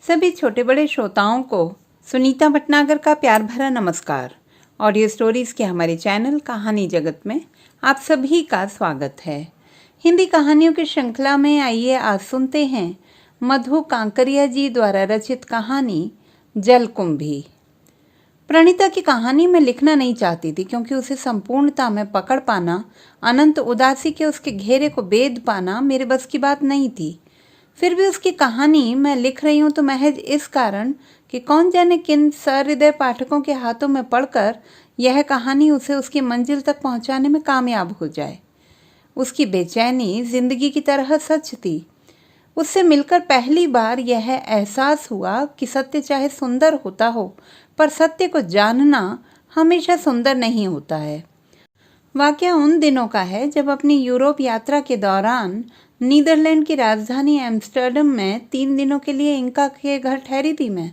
सभी छोटे बड़े श्रोताओं को सुनीता भटनागर का प्यार भरा नमस्कार। ऑडियो स्टोरीज के हमारे चैनल कहानी जगत में आप सभी का स्वागत है। हिंदी कहानियों की श्रृंखला में आइए आज सुनते हैं मधु कांकरिया जी द्वारा रचित कहानी जलकुंभी। प्रणीता की कहानी मैं लिखना नहीं चाहती थी क्योंकि उसे संपूर्णता में पकड़ पाना, अनंत उदासी के उसके घेरे को बेध पाना मेरे बस की बात नहीं थी। फिर भी उसकी कहानी मैं लिख रही हूँ तो महज इस कारण कि कौन जाने किन सहृदय पाठकों के हाथों में पढ़कर यह कहानी उसे उसकी मंजिल तक पहुँचाने में कामयाब हो जाए। उसकी बेचैनी जिंदगी की तरह सच थी। उससे मिलकर पहली बार यह एहसास हुआ कि सत्य चाहे सुंदर होता हो, पर सत्य को जानना हमेशा सुंदर नहीं होता है। वाकया उन दिनों का है जब अपनी यूरोप यात्रा के दौरान नीदरलैंड की राजधानी एम्स्टर्डम में 3 दिनों के लिए इंका के घर ठहरी थी। मैं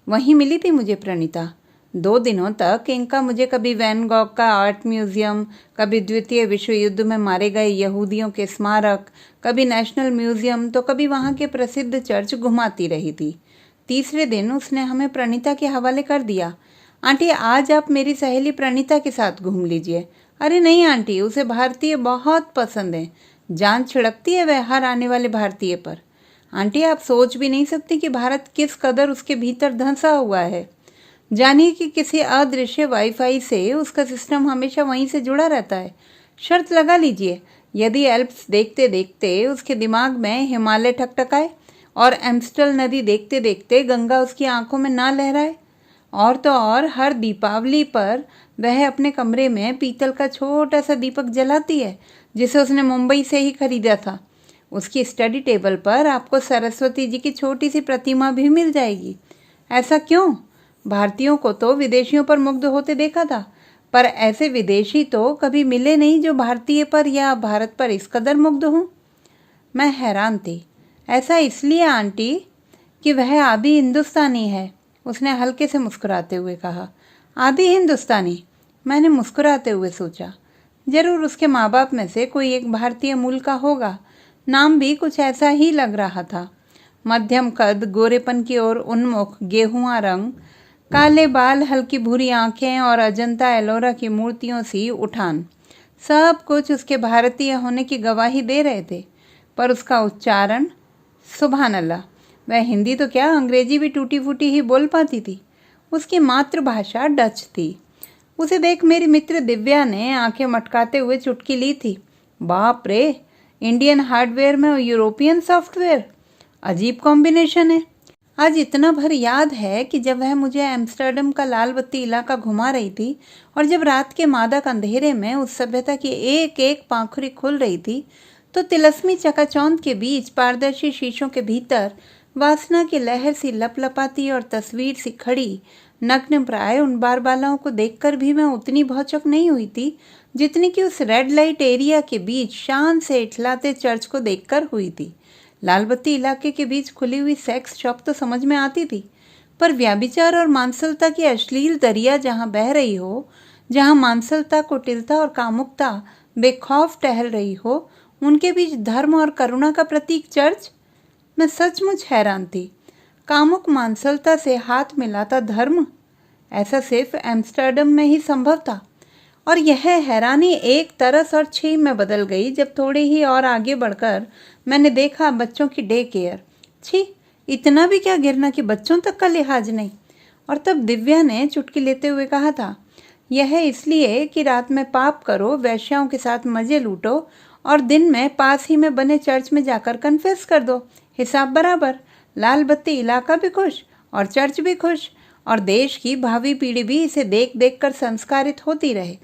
वहीं मिली थी मुझे प्रणीता। 2 दिनों तक इंका मुझे कभी वैन गॉग का आर्ट म्यूजियम, कभी द्वितीय विश्व युद्ध में मारे गए यहूदियों के स्मारक, कभी नेशनल म्यूजियम, तो कभी वहाँ के प्रसिद्ध चर्च घुमाती रही थी। तीसरे दिन उसने हमें प्रणीता के हवाले कर दिया। आंटी, आज आप मेरी सहेली प्रणीता के साथ घूम लीजिए। अरे नहीं आंटी, उसे भारतीय बहुत पसंद है। जान छिड़कती है वह हर आने वाले भारतीय पर। आंटी, आप सोच भी नहीं सकती कि भारत किस कदर उसके भीतर धंसा हुआ है। जानिए कि किसी अदृश्य वाईफाई से उसका सिस्टम हमेशा वहीं से जुड़ा रहता है। शर्त लगा लीजिए, यदि एल्प्स देखते देखते उसके दिमाग में हिमालय ठकठकाए और एम्स्टल नदी देखते देखते गंगा उसकी आंखों में ना लहराए, और तो और हर दीपावली पर वह अपने कमरे में पीतल का छोटा सा दीपक जलाती है जिसे उसने मुंबई से ही खरीदा था। उसकी स्टडी टेबल पर आपको सरस्वती जी की छोटी सी प्रतिमा भी मिल जाएगी। ऐसा क्यों? भारतीयों को तो विदेशियों पर मुग्ध होते देखा था, पर ऐसे विदेशी तो कभी मिले नहीं जो भारतीय पर या भारत पर इस कदर मुग्ध हों। मैं हैरान थी। ऐसा इसलिए आंटी कि वह आदि हिंदुस्तानी है, उसने हल्के से मुस्कुराते हुए कहा। आदि हिंदुस्तानी? मैंने मुस्कुराते हुए सोचा, जरूर उसके माँ बाप में से कोई एक भारतीय मूल का होगा। नाम भी कुछ ऐसा ही लग रहा था। मध्यम कद, गोरेपन की ओर उन्मुख, गेहुआ रंग, काले बाल, हल्की भूरी आंखें और अजंता एलोरा की मूर्तियों सी उठान, सब कुछ उसके भारतीय होने की गवाही दे रहे थे। पर उसका उच्चारण, सुभान अल्लाह, वह हिंदी तो क्या अंग्रेजी भी टूटी फूटी ही बोल पाती थी। उसकी मातृभाषा डच थी। उसे देख मेरी मित्र दिव्या ने आंखें मटकाते हुए चुटकी ली थी। बाप रे, इंडियन हार्डवेयर में यूरोपियन सॉफ्टवेयर, अजीब कॉम्बिनेशन है। आज इतना भर याद है कि जब वह मुझे एम्स्टर्डम का लाल बत्ती इलाका घुमा रही थी और जब रात के मादक अंधेरे में उस सभ्यता की एक एक पाखुरी खुल रही थी, तो तिलस्मी चकाचौंध के बीच पारदर्शी शीशों के भीतर वासना की लहर सी लपलपाती और तस्वीर सी खड़ी नग्न प्राय उन बारबालाओं को देखकर भी मैं उतनी भौचक नहीं हुई थी जितनी कि उस रेड लाइट एरिया के बीच शान से इठलाते चर्च को देखकर हुई थी। लाल बत्ती इलाके के बीच खुली हुई सेक्स शॉप तो समझ में आती थी, पर व्याभिचार और मांसलता की अश्लील दरिया जहाँ बह रही हो, जहाँ मांसलता, कुटिलता और कामुकता बेखौफ टहल रही हो, उनके बीच धर्म और करुणा का प्रतीक चर्च। मैं सचमुच हैरान थी। कामुक मांसलता से हाथ मिलाता धर्म, ऐसा सिर्फ एम्स्टर्डम में ही संभव था। और यह हैरानी एक तरस और छी में बदल गई जब थोड़े ही और आगे बढ़कर मैंने देखा बच्चों की डे केयर। छी, इतना भी क्या गिरना कि बच्चों तक का लिहाज नहीं। और तब दिव्या ने चुटकी लेते हुए कहा था, यह इसलिए कि रात में पाप करो, वैश्याओं के साथ मजे लूटो और दिन में पास ही में बने चर्च में जाकर कन्फेस कर दो, हिसाब बराबर। लाल बत्ती इलाका भी खुश और चर्च भी खुश, और देश की भावी पीढ़ी भी इसे देख देख कर संस्कारित होती रहे।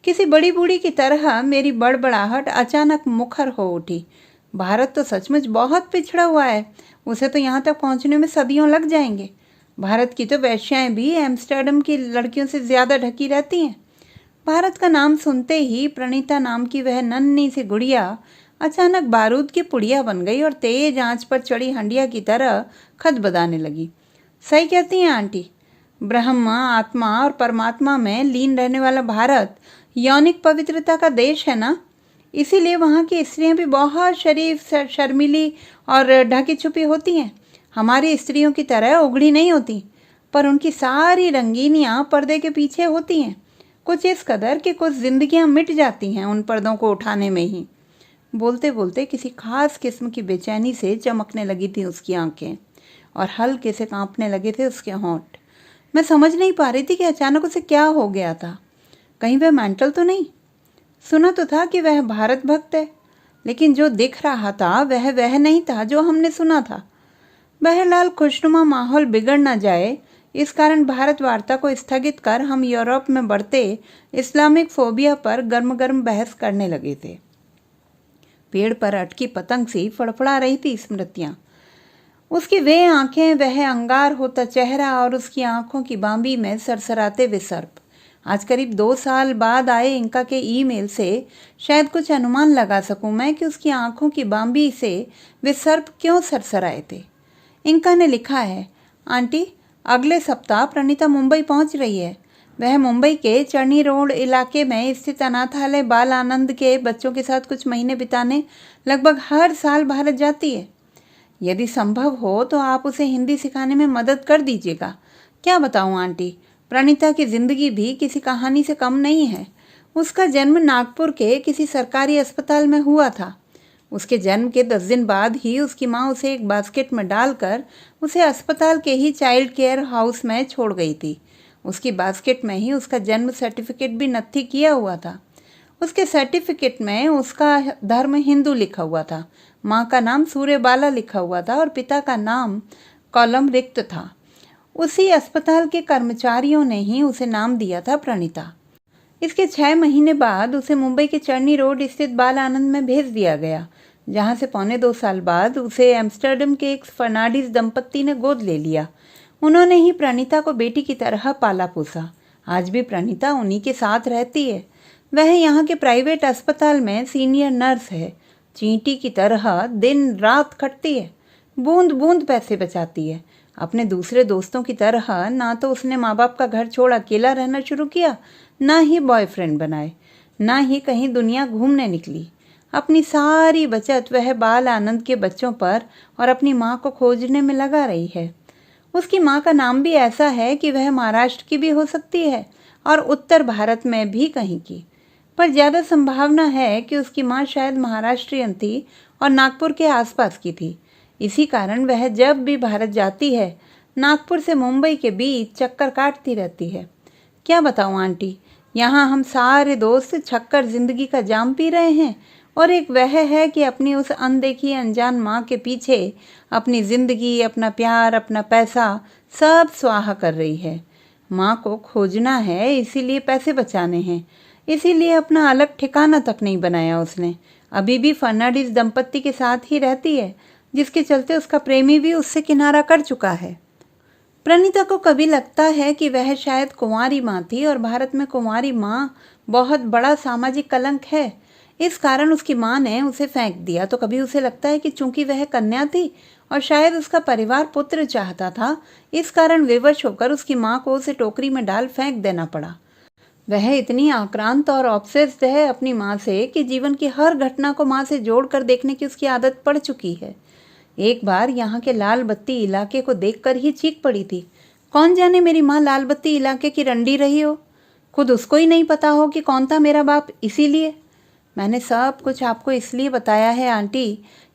किसी बड़ी बूढ़ी की तरह मेरी बड़बड़ाहट अचानक मुखर हो उठी। भारत तो सचमुच बहुत पिछड़ा हुआ है, उसे तो यहाँ तक पहुँचने में सदियों लग जाएंगे। भारत की तो वेश्याएं भी एम्स्टर्डम की लड़कियों से ज़्यादा ढकी रहती हैं। भारत का नाम सुनते ही प्रणीता नाम की वह नन्ही सी गुड़िया अचानक बारूद की पुड़िया बन गई और तेज आंच पर चढ़ी हंडिया की तरह खदबदाने लगी। सही कहती हैं आंटी, ब्रह्म, आत्मा और परमात्मा में लीन रहने वाला भारत यौनिक पवित्रता का देश है ना। इसीलिए वहाँ की स्त्रियां भी बहुत शरीफ, शर्मीली और ढकी छुपी होती हैं। हमारी स्त्रियों की तरह उघड़ी नहीं होती, पर उनकी सारी रंगीनियां पर्दे के पीछे होती हैं, कुछ इस कदर कि कुछ जिंदगियां मिट जाती हैं उन पर्दों को उठाने में ही। बोलते बोलते किसी खास किस्म की बेचैनी से चमकने लगी थी उसकी आंखें और हल्के से कांपने लगे थे उसके होंठ। मैं समझ नहीं पा रही थी कि अचानक उसे क्या हो गया था। कहीं वह मेंटल तो नहीं? सुना तो था कि वह भारत भक्त है, लेकिन जो दिख रहा था वह नहीं था जो हमने सुना था। बहरहाल खुशनुमा माहौल बिगड़ न जाए, इस कारण भारत वार्ता को स्थगित कर हम यूरोप में बढ़ते इस्लामिक फोबिया पर गर्म गर्म बहस करने लगे थे। पेड़ पर अटकी पतंग सी फड़फड़ा रही थी स्मृतियां। उसकी वे आंखें, वह अंगार होता चेहरा और उसकी आंखों की बांबी में सरसराते वे सर्प। आज करीब 2 साल बाद आए इंका के ईमेल से शायद कुछ अनुमान लगा सकूं मैं कि उसकी आंखों की बांबी से वे सर्प क्यों सरसराए थे। इंका ने लिखा है, आंटी, अगले सप्ताह प्रणीता मुंबई पहुंच रही है। वह मुंबई के चर्नी रोड इलाके में स्थित अनाथालय बाल आनंद के बच्चों के साथ कुछ महीने बिताने लगभग हर साल भारत जाती है। यदि संभव हो तो आप उसे हिंदी सिखाने में मदद कर दीजिएगा। क्या बताऊं आंटी, प्रणीता की जिंदगी भी किसी कहानी से कम नहीं है। उसका जन्म नागपुर के किसी सरकारी अस्पताल में हुआ था। उसके जन्म के 10 दिन बाद ही उसकी माँ उसे एक बास्केट में डालकर उसे अस्पताल के ही चाइल्ड केयर हाउस में छोड़ गई थी। उसकी बास्केट में ही उसका जन्म सर्टिफिकेट भी नत्थी किया हुआ था। उसके सर्टिफिकेट में उसका धर्म हिंदू लिखा हुआ था, माँ का नाम सूर्यबाला लिखा हुआ था और पिता का नाम कॉलम रिक्त था। उसी अस्पताल के कर्मचारियों ने ही उसे नाम दिया था प्रणीता। इसके 6 महीने बाद उसे मुंबई के चर्नी रोड स्थित बाल आनंद में भेज दिया गया, जहां से 2.25 साल बाद उसे एम्स्टर्डम के एक फर्नांडिस दंपत्ति ने गोद ले लिया। उन्होंने ही प्रणीता को बेटी की तरह पाला पोसा। आज भी प्रणीता उन्हीं के साथ रहती है। वह यहाँ के प्राइवेट अस्पताल में सीनियर नर्स है। चींटी की तरह दिन रात खटती है, बूंद बूंद पैसे बचाती है। अपने दूसरे दोस्तों की तरह ना तो उसने माँ बाप का घर छोड़ अकेला रहना शुरू किया, ना ही बॉयफ्रेंड बनाए, ना ही कहीं दुनिया घूमने निकली। अपनी सारी बचत वह बाल आनंद के बच्चों पर और अपनी माँ को खोजने में लगा रही है। उसकी माँ का नाम भी ऐसा है कि वह महाराष्ट्र की भी हो सकती है और उत्तर भारत में भी कहीं की, पर ज़्यादा संभावना है कि उसकी माँ शायद महाराष्ट्रियन थी और नागपुर के आसपास की थी। इसी कारण वह जब भी भारत जाती है, नागपुर से मुंबई के बीच चक्कर काटती रहती है। क्या बताऊँ आंटी, यहाँ हम सारे दोस्त छक्कर जिंदगी का जाम पी रहे हैं और एक वह है कि अपनी उस अनदेखी अनजान माँ के पीछे अपनी जिंदगी, अपना प्यार, अपना पैसा सब स्वाहा कर रही है। माँ को खोजना है, इसीलिए पैसे बचाने हैं, इसीलिए अपना अलग ठिकाना तक नहीं बनाया उसने। अभी भी फर्नांडिस दंपत्ति के साथ ही रहती है, जिसके चलते उसका प्रेमी भी उससे किनारा कर चुका है। प्रणीता को कभी लगता है कि वह शायद कुंवारी माँ थी और भारत में कुंवारी माँ बहुत बड़ा सामाजिक कलंक है, इस कारण उसकी माँ ने उसे फेंक दिया। तो कभी उसे लगता है कि चूंकि वह कन्या थी और शायद उसका परिवार पुत्र चाहता था, इस कारण विवश होकर उसकी माँ को उसे टोकरी में डाल फेंक देना पड़ा। वह इतनी आक्रांत और ऑब्सेस्ड है अपनी माँ से कि जीवन की हर घटना को माँ से जोड़कर देखने की उसकी आदत पड़ चुकी है। एक बार यहाँ के लाल बत्ती इलाके को देखकर ही चीख पड़ी थी, कौन जाने मेरी माँ लाल बत्ती इलाके की रंडी रही हो, खुद उसको ही नहीं पता हो कि कौन था मेरा बाप। इसीलिए मैंने सब कुछ आपको इसलिए बताया है आंटी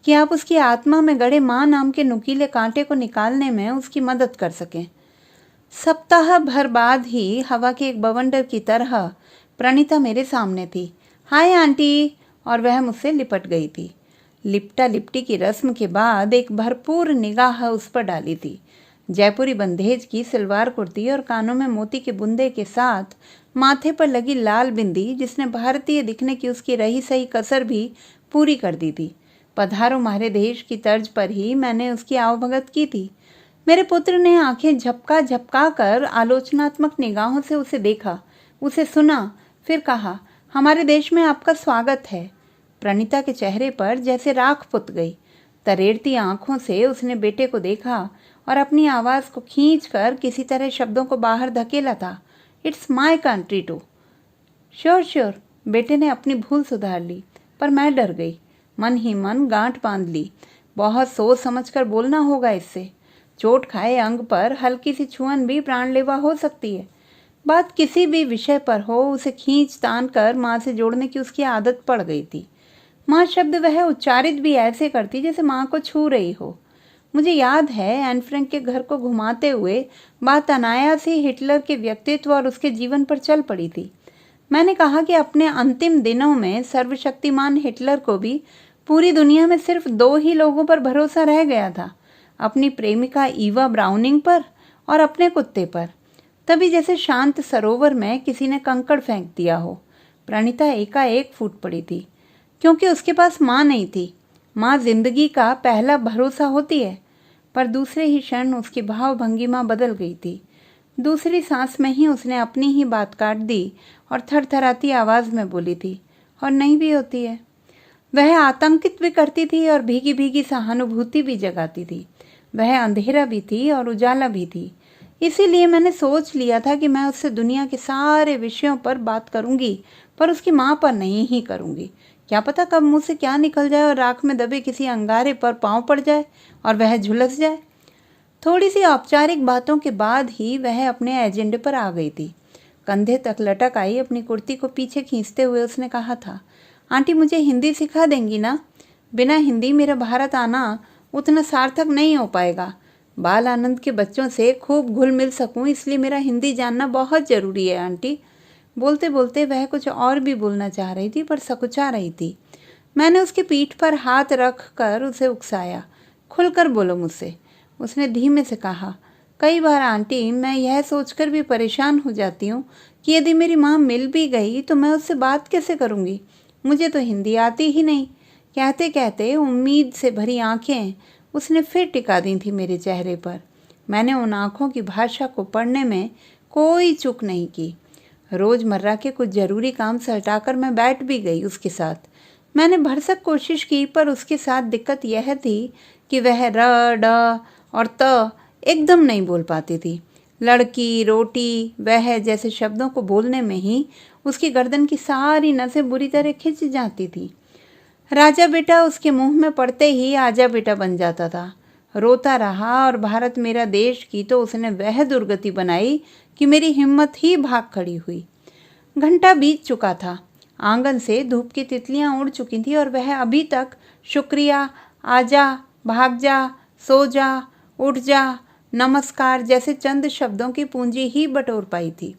कि आप उसकी आत्मा में गड़े माँ नाम के नुकीले कांटे को निकालने में उसकी मदद कर सकें। सप्ताह भर बाद ही हवा के एक बवंडर की तरह प्रणीता मेरे सामने थी। हाय आंटी, और वह मुझसे लिपट गई थी। लिपटा लिपटी की रस्म के बाद एक भरपूर निगाह उस पर डाली थी। जयपुरी बंदेज की सलवार कुर्ती और कानों में मोती के बुंदे के साथ माथे पर लगी लाल बिंदी, जिसने भारतीय दिखने की उसकी रही सही कसर भी पूरी कर दी थी। पधारो हमारे देश की तर्ज पर ही मैंने उसकी आवभगत की थी। मेरे पुत्र ने आंखें झपका झपका कर आलोचनात्मक निगाहों से उसे देखा, उसे सुना, फिर कहा, हमारे देश में आपका स्वागत है। प्रणीता के चेहरे पर जैसे राख पुत गई। तरेरती आंखों से उसने बेटे को देखा और अपनी आवाज को खींचकर किसी तरह शब्दों को बाहर धकेला था, it's my country too. Sure sure, बेटे ने अपनी भूल सुधार ली, पर मैं डर गई। मन ही मन गांठ बांध ली, बहुत सोच समझकर बोलना होगा इससे। चोट खाए अंग पर हल्की सी छुअन भी प्राणलेवा हो सकती है। बात किसी भी विषय पर हो, उसे खींच तान कर माँ से जोड़ने की उसकी आदत पड़ गई थी। माँ शब्द वह उच्चारित भी ऐसे करती जैसे माँ को छू रही हो। मुझे याद है एन फ्रैंक के घर को घुमाते हुए बात अनायास ही हिटलर के व्यक्तित्व और उसके जीवन पर चल पड़ी थी। मैंने कहा कि अपने अंतिम दिनों में सर्वशक्तिमान हिटलर को भी पूरी दुनिया में सिर्फ 2 ही लोगों पर भरोसा रह गया था, अपनी प्रेमिका ईवा ब्राउनिंग पर और अपने कुत्ते पर। तभी जैसे शांत सरोवर में किसी ने कंकड़ फेंक दिया हो, प्रणीता एकाएक फूट पड़ी थी, क्योंकि उसके पास माँ नहीं थी। माँ जिंदगी का पहला भरोसा होती है। पर दूसरे ही क्षण उसकी भाव भंगिमा बदल गई थी। दूसरी सांस में ही उसने अपनी ही बात काट दी और थरथराती आवाज में बोली थी, और नहीं भी होती है। वह आतंकित भी करती थी और भीगी भीगी सहानुभूति भी जगाती थी। वह अंधेरा भी थी और उजाला भी थी। इसीलिए मैंने सोच लिया था कि मैं उससे दुनिया के सारे विषयों पर बात करूंगी, पर उसकी माँ पर नहीं ही करूंगी। क्या पता कब मुंह से क्या निकल जाए और राख में दबे किसी अंगारे पर पांव पड़ जाए और वह झुलस जाए। थोड़ी सी औपचारिक बातों के बाद ही वह अपने एजेंडे पर आ गई थी। कंधे तक लटक आई अपनी कुर्ती को पीछे खींचते हुए उसने कहा था, आंटी मुझे हिंदी सिखा देंगी ना? बिना हिंदी मेरा भारत आना उतना सार्थक नहीं हो पाएगा। बाल आनंद के बच्चों से खूब घुल मिल सकूं, इसलिए मेरा हिंदी जानना बहुत ज़रूरी है आंटी। बोलते बोलते वह कुछ और भी बोलना चाह रही थी, पर सकुचा रही थी। मैंने उसकी पीठ पर हाथ रख कर उसे उकसाया, खुलकर बोलो मुझसे। उसने धीमे से कहा, कई बार आंटी मैं यह सोचकर भी परेशान हो जाती हूँ कि यदि मेरी माँ मिल भी गई तो मैं उससे बात कैसे करूँगी। मुझे तो हिंदी आती ही नहीं। कहते कहते उम्मीद से भरी आंखें उसने फिर टिका दी थी मेरे चेहरे पर। मैंने उन आंखों की भाषा को पढ़ने में कोई चूक नहीं की। रोज़मर्रा के कुछ ज़रूरी काम से हटाकर मैं बैठ भी गई उसके साथ। मैंने भरसक कोशिश की, पर उसके साथ दिक्कत यह थी कि वह र, ड और त एकदम नहीं बोल पाती थी। लड़की, रोटी, वह जैसे शब्दों को बोलने में ही उसकी गर्दन की सारी नसें बुरी तरह खिंच जाती थी। राजा बेटा उसके मुंह में पड़ते ही आजा बेटा बन जाता था। रोता रहा और भारत मेरा देश की तो उसने वह दुर्गति बनाई कि मेरी हिम्मत ही भाग खड़ी हुई। घंटा बीत चुका था। आंगन से धूप की तितलियां उड़ चुकी थी और वह अभी तक शुक्रिया, आजा, भाग जा, सो जा, उठ जा, नमस्कार जैसे चंद शब्दों की पूंजी ही बटोर पाई थी।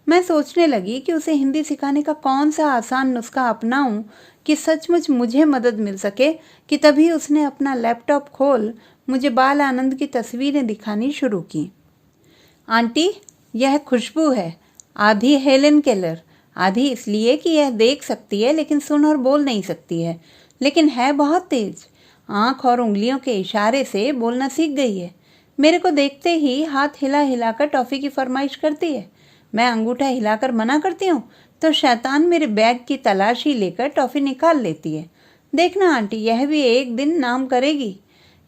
मैं सोचने लगी कि उसे हिंदी सिखाने का कौन सा आसान नुस्खा अपनाऊं कि सचमुच मुझे मदद मिल सके, कि तभी उसने अपना लैपटॉप खोल मुझे बाल आनंद की तस्वीरें दिखानी शुरू की। आंटी, यह खुशबू है, आधी हेलेन केलर, आधी इसलिए कि यह देख सकती है लेकिन सुन और बोल नहीं सकती है, लेकिन है बहुत तेज। आंख और उंगलियों के इशारे से बोलना सीख गई है। मेरे को देखते ही हाथ हिला हिलाकर टॉफ़ी की फरमाइश करती है। मैं अंगूठा हिलाकर मना करती हूँ तो शैतान मेरे बैग की तलाशी लेकर टॉफ़ी निकाल लेती है। देखना आंटी, यह भी एक दिन नाम करेगी।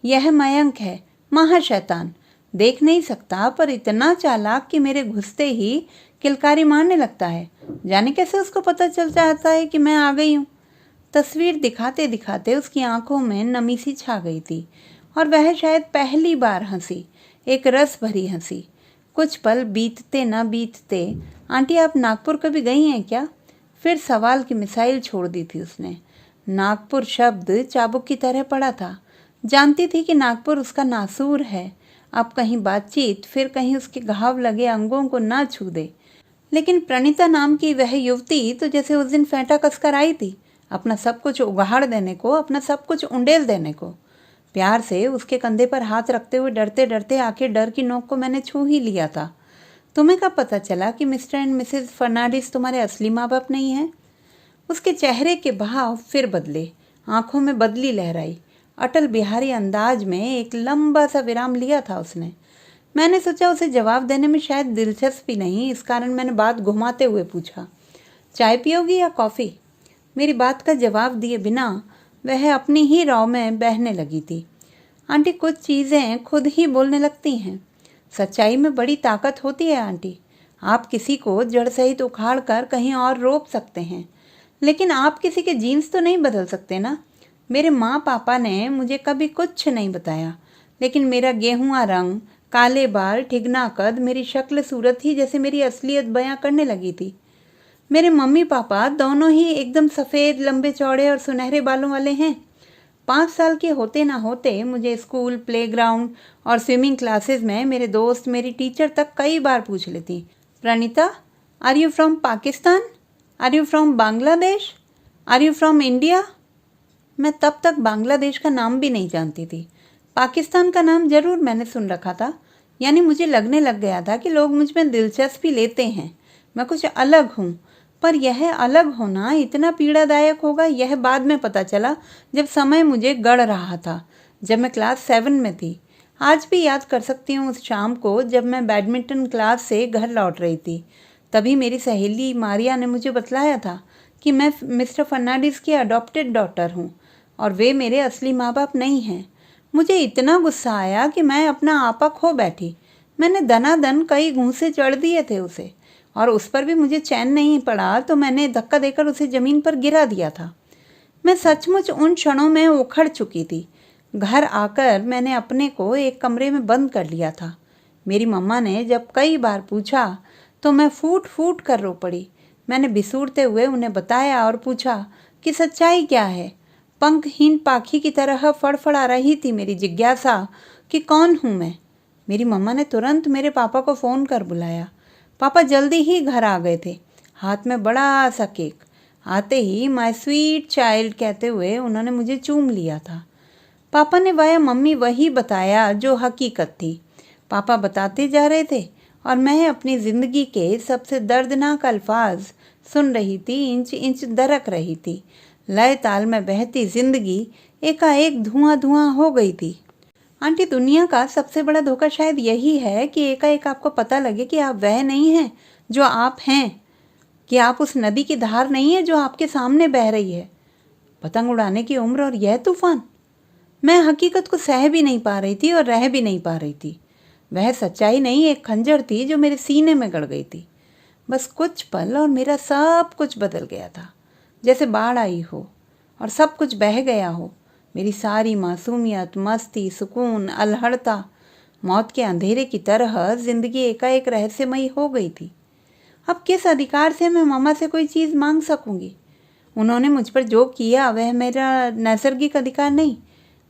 यह मयंक है, महाशैतान। देख नहीं सकता पर इतना चालाक कि मेरे घुसते ही किलकारी मारने लगता है। जाने कैसे उसको पता चल जाता है कि मैं आ गई हूँ। तस्वीर दिखाते दिखाते उसकी आंखों में नमी सी छा गई थी और वह शायद पहली बार हंसी, एक रस भरी हंसी। कुछ पल बीतते न बीतते, आंटी आप नागपुर कभी गई हैं क्या? फिर सवाल की मिसाइल छोड़ दी थी उसने। नागपुर शब्द चाबुक की तरह पड़ा था। जानती थी कि नागपुर उसका नासूर है। अब कहीं बातचीत, फिर कहीं उसके घाव लगे अंगों को ना छू दे। लेकिन प्रणीता नाम की वह युवती तो जैसे उस दिन फेंटा कसकर आई थी, अपना सब कुछ उगाड़ देने को, अपना सब कुछ उंडेल देने को। प्यार से उसके कंधे पर हाथ रखते हुए डरते डरते आखिर डर की नोक को मैंने छू ही लिया था। तुम्हें कब पता चला कि मिस्टर एंड मिसेस फर्नांडिस तुम्हारे असली माँ बाप नहीं हैं? उसके चेहरे के भाव फिर बदले, आंखों में बदली लहराई। अटल बिहारी अंदाज में एक लंबा सा विराम लिया था उसने। मैंने सोचा उसे जवाब देने में शायद दिलचस्पी नहीं, इस कारण मैंने बात घुमाते हुए पूछा, चाय पियोगी या कॉफ़ी? मेरी बात का जवाब दिए बिना वह अपनी ही राव में बहने लगी थी। आंटी, कुछ चीज़ें खुद ही बोलने लगती हैं। सच्चाई में बड़ी ताकत होती है आंटी। आप किसी को जड़ सहित उखाड़ कर कहीं और रोप सकते हैं, लेकिन आप किसी के जीन्स तो नहीं बदल सकते ना। मेरे माँ पापा ने मुझे कभी कुछ नहीं बताया, लेकिन मेरा गेहुआ रंग, काले बाल, ठिगना कद, मेरी शक्ल सूरत ही जैसे मेरी असलियत बयां करने लगी थी। मेरे मम्मी पापा दोनों ही एकदम सफ़ेद, लंबे चौड़े और सुनहरे बालों वाले हैं। 5 साल के होते ना होते मुझे स्कूल, प्लेग्राउंड और स्विमिंग क्लासेस में मेरे दोस्त, मेरी टीचर तक कई बार पूछ लेती, Pranita, are you from Pakistan? Are you from Bangladesh? Are you from India? मैं तब तक बांग्लादेश का नाम भी नहीं जानती थी। पाकिस्तान का नाम जरूर मैंने सुन रखा था, यानी मुझे लगने लग गया था कि लोग मुझ में दिलचस्पी लेते हैं, मैं कुछ अलग हूँ। पर यह अलग होना इतना पीड़ादायक होगा, यह बाद में पता चला जब समय मुझे गढ़ रहा था, जब मैं क्लास 7 में थी। आज भी याद कर सकती हूँ उस शाम को जब मैं बैडमिंटन क्लास से घर लौट रही थी। तभी मेरी सहेली मारिया ने मुझे बतलाया था कि मैं मिस्टर फर्नांडिस की अडॉप्टेड डॉटर हूँ और वे मेरे असली माँ बाप नहीं हैं। मुझे इतना गुस्सा आया कि मैं अपना आपा खो बैठी। मैंने दनादन कई घूंसे चढ़ दिए थे उसे, और उस पर भी मुझे चैन नहीं पड़ा तो मैंने धक्का देकर उसे ज़मीन पर गिरा दिया था। मैं सचमुच उन क्षणों में उखड़ चुकी थी। घर आकर मैंने अपने को एक कमरे में बंद कर लिया था। मेरी मम्मा ने जब कई बार पूछा तो मैं फूट फूट कर रो पड़ी। मैंने बिसूरते हुए उन्हें बताया और पूछा कि सच्चाई क्या है। पंखहीन पाखी की तरह फड़फड़ा रही थी मेरी जिज्ञासा कि कौन हूँ मैं। मेरी मम्मा ने तुरंत मेरे पापा को फ़ोन कर बुलाया। पापा जल्दी ही घर आ गए थे, हाथ में बड़ा सा केक। आते ही माय स्वीट चाइल्ड कहते हुए उन्होंने मुझे चूम लिया था। पापा ने वाया मम्मी वही बताया जो हकीकत थी। पापा बताते जा रहे थे और मैं अपनी ज़िंदगी के सबसे दर्दनाक अल्फाज सुन रही थी, इंच इंच दरक रही थी। लय ताल में बहती ज़िंदगी एकाएक धुआं धुआं हो गई थी। आंटी, दुनिया का सबसे बड़ा धोखा शायद यही है कि एकाएक आपको पता लगे कि आप वह नहीं हैं जो आप हैं, कि आप उस नदी की धार नहीं है जो आपके सामने बह रही है। पतंग उड़ाने की उम्र और यह तूफान। मैं हकीकत को सह भी नहीं पा रही थी और रह भी नहीं पा रही थी। वह सच्चाई नहीं, एक खंजर थी जो मेरे सीने में गड़ गई थी। बस कुछ पल और मेरा सब कुछ बदल गया था, जैसे बाढ़ आई हो और सब कुछ बह गया हो। मेरी सारी मासूमियत, मस्ती, सुकून, अलहड़ता मौत के अंधेरे की तरह जिंदगी एकाएक रहस्यमयी हो गई थी। अब किस अधिकार से मैं मामा से कोई चीज़ मांग सकूंगी? उन्होंने मुझ पर जो किया वह मेरा नैसर्गिक अधिकार नहीं,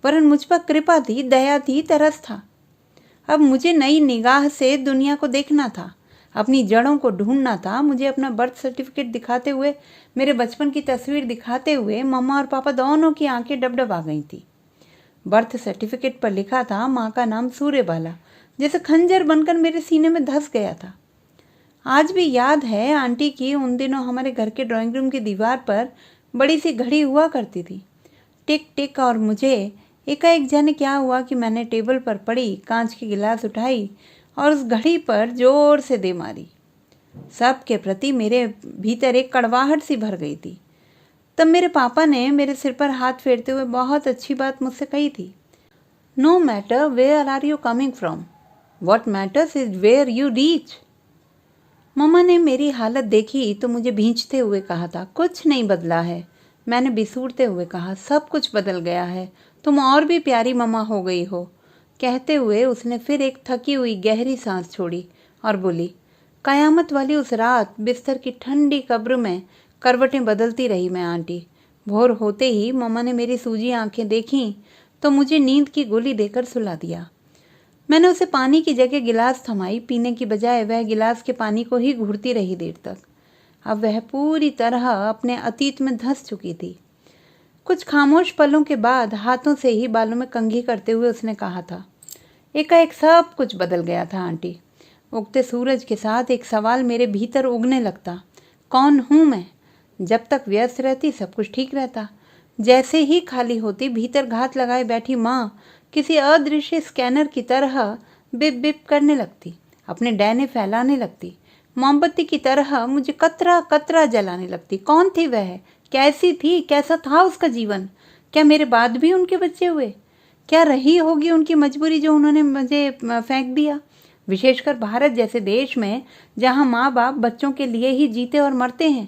वरन मुझ पर कृपा थी, दया थी, तरस था। अब मुझे नई निगाह से दुनिया को देखना था, अपनी जड़ों को ढूंढना था। मुझे अपना बर्थ सर्टिफिकेट दिखाते हुए, मेरे बचपन की तस्वीर दिखाते हुए मम्मा और पापा दोनों की आंखें डबडब आ गई थी। बर्थ सर्टिफिकेट पर लिखा था माँ का नाम सूर्यबाला, जैसे खंजर बनकर मेरे सीने में धंस गया था। आज भी याद है आंटी की उन दिनों हमारे घर के ड्राइंग रूम की दीवार पर बड़ी सी घड़ी हुआ करती थी, टिक टिक। और मुझे एकाएक जाने क्या हुआ कि मैंने टेबल पर पड़ी कांच की गिलास उठाई और उस घड़ी पर जोर से दे मारी। सब के प्रति मेरे भीतर एक कड़वाहट सी भर गई थी। तब मेरे पापा ने मेरे सिर पर हाथ फेरते हुए बहुत अच्छी बात मुझसे कही थी। No matter where are you coming from, what matters is where you reach. मम्मा ने मेरी हालत देखी तो मुझे भींचते हुए कहा था, कुछ नहीं बदला है। मैंने बिसूरते हुए कहा, सब कुछ बदल गया है, तुम और भी प्यारी मम्मा हो गई हो। कहते हुए उसने फिर एक थकी हुई गहरी सांस छोड़ी और बोली, कयामत वाली उस रात बिस्तर की ठंडी कब्र में करवटें बदलती रही मैं आंटी। भोर होते ही मम्मा ने मेरी सूजी आंखें देखीं तो मुझे नींद की गोली देकर सुला दिया। मैंने उसे पानी की जगह गिलास थमाई, पीने की बजाय वह गिलास के पानी को ही घूरती रही देर तक। अब वह पूरी तरह अपने अतीत में धंस चुकी थी। कुछ खामोश पलों के बाद हाथों से ही बालों में कंघी करते हुए उसने कहा था, एकाएक सब कुछ बदल गया था आंटी। उगते सूरज के साथ एक सवाल मेरे भीतर उगने लगता, कौन हूँ मैं? जब तक व्यस्त रहती सब कुछ ठीक रहता। जैसे ही खाली होती, भीतर घात लगाए बैठी माँ किसी अदृश्य स्कैनर की तरह बिप बिप करने लगती, अपने डैने फैलाने लगती, मोमबत्ती की तरह मुझे कतरा कतरा जलाने लगती। कौन थी वह? कैसी थी? कैसा था उसका जीवन? क्या मेरे बाद भी उनके बच्चे हुए? क्या रही होगी उनकी मजबूरी जो उन्होंने मुझे फेंक दिया? विशेषकर भारत जैसे देश में, जहाँ माँ बाप बच्चों के लिए ही जीते और मरते हैं,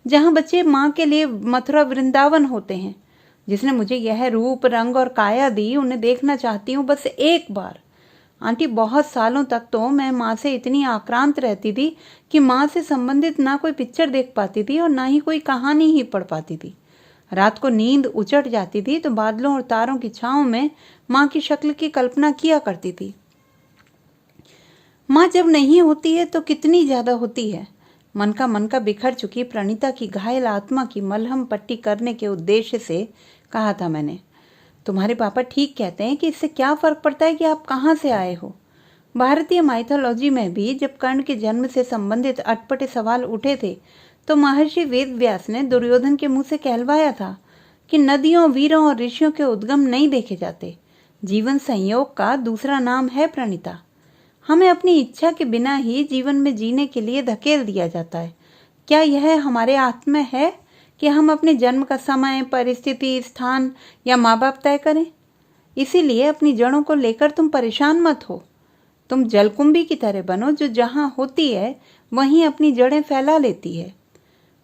जहाँ बच्चे माँ के लिए मथुरा वृंदावन होते हैं, जिसने मुझे यह रूप, रंग और काया दी, उन्हें देखना चाहती हूँ बस एक बार। आंटी, बहुत सालों तक तो मैं माँ से इतनी आक्रांत रहती थी कि माँ से संबंधित ना कोई पिक्चर देख पाती थी और ना ही कोई कहानी ही पढ़ पाती थी। रात को नींद उचट जाती थी तो बादलों और तारों की छांव में माँ की शक्ल की कल्पना किया करती थी। माँ जब नहीं होती है तो कितनी ज्यादा होती है। मन का बिखर चुकी प्रणीता की घायल आत्मा की मलहम पट्टी करने के उद्देश्य से कहा था मैंने, तुम्हारे पापा ठीक कहते हैं कि इससे क्या फर्क पड़ता है कि आप कहाँ से आए हो। भारतीय माइथोलॉजी में भी जब कर्ण के जन्म से संबंधित अटपटे सवाल उठे थे तो महर्षि वेद व्यास ने दुर्योधन के मुंह से कहलवाया था कि नदियों, वीरों और ऋषियों के उद्गम नहीं देखे जाते। जीवन संयोग का दूसरा नाम है प्रणीता। हमें अपनी इच्छा के बिना ही जीवन में जीने के लिए धकेल दिया जाता है। क्या यह हमारे हाथ में है कि हम अपने जन्म का समय, परिस्थिति, स्थान या माँ बाप तय करें? इसीलिए अपनी जड़ों को लेकर तुम परेशान मत हो। तुम जलकुंभी की तरह बनो जो जहां होती है वहीं अपनी जड़ें फैला लेती है।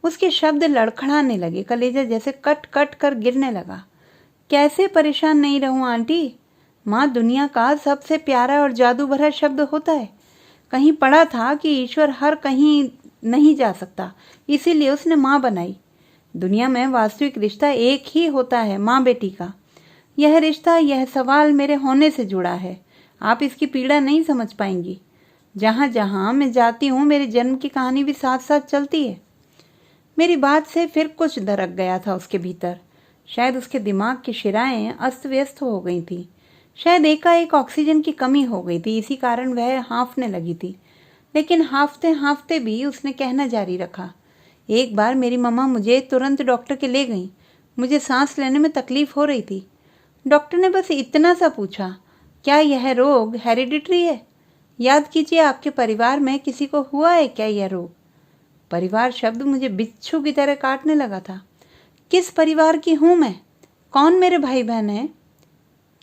उसके शब्द लड़खड़ाने लगे, कलेजा जैसे कट कट कर गिरने लगा। कैसे परेशान नहीं रहूं आंटी? माँ दुनिया का सबसे प्यारा और जादू भरा शब्द होता है। कहीं पढ़ा था कि ईश्वर हर कहीं नहीं जा सकता, इसीलिए उसने माँ बनाई। दुनिया में वास्तविक रिश्ता एक ही होता है, माँ बेटी का। यह रिश्ता, यह सवाल मेरे होने से जुड़ा है। आप इसकी पीड़ा नहीं समझ पाएंगी। जहां जहां मैं जाती हूँ मेरे जन्म की कहानी भी साथ साथ चलती है। मेरी बात से फिर कुछ दरक गया था उसके भीतर। शायद उसके दिमाग की शिराएं अस्त व्यस्त हो गई थी। शायद एकाएक ऑक्सीजन की कमी हो गई थी, इसी कारण वह हाँफने लगी थी। लेकिन हाँफते हाँफते भी उसने कहना जारी रखा, एक बार मेरी मम्मा मुझे तुरंत डॉक्टर के ले गई। मुझे सांस लेने में तकलीफ हो रही थी। डॉक्टर ने बस इतना सा पूछा, क्या यह रोग हेरिडिटरी है? याद कीजिए, आपके परिवार में किसी को हुआ है क्या यह रोग? परिवार शब्द मुझे बिच्छू की तरह काटने लगा था। किस परिवार की हूं मैं? कौन मेरे भाई बहन हैं?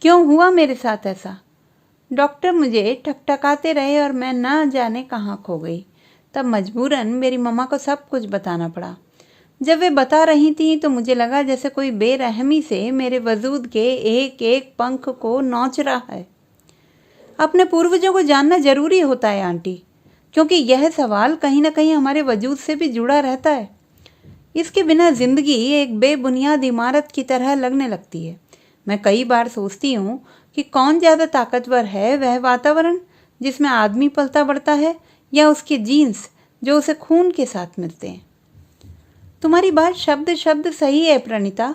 क्यों हुआ मेरे साथ ऐसा? डॉक्टर मुझे ठकठकाते रहे और मैं न जाने कहाँ खो गई। तब मजबूरन मेरी मम्मा को सब कुछ बताना पड़ा। जब वे बता रही थी तो मुझे लगा जैसे कोई बेरहमी से मेरे वजूद के एक एक पंख को नोच रहा है। अपने पूर्वजों को जानना जरूरी होता है आंटी, क्योंकि यह सवाल कहीं ना कहीं हमारे वजूद से भी जुड़ा रहता है। इसके बिना जिंदगी एक बेबुनियाद इमारत की तरह लगने लगती है। मैं कई बार सोचती हूँ कि कौन ज़्यादा ताकतवर है, वह वातावरण जिसमें आदमी पलता बढ़ता है या उसके जीन्स जो उसे खून के साथ मिलते हैं। तुम्हारी बात शब्द शब्द सही है प्रणीता,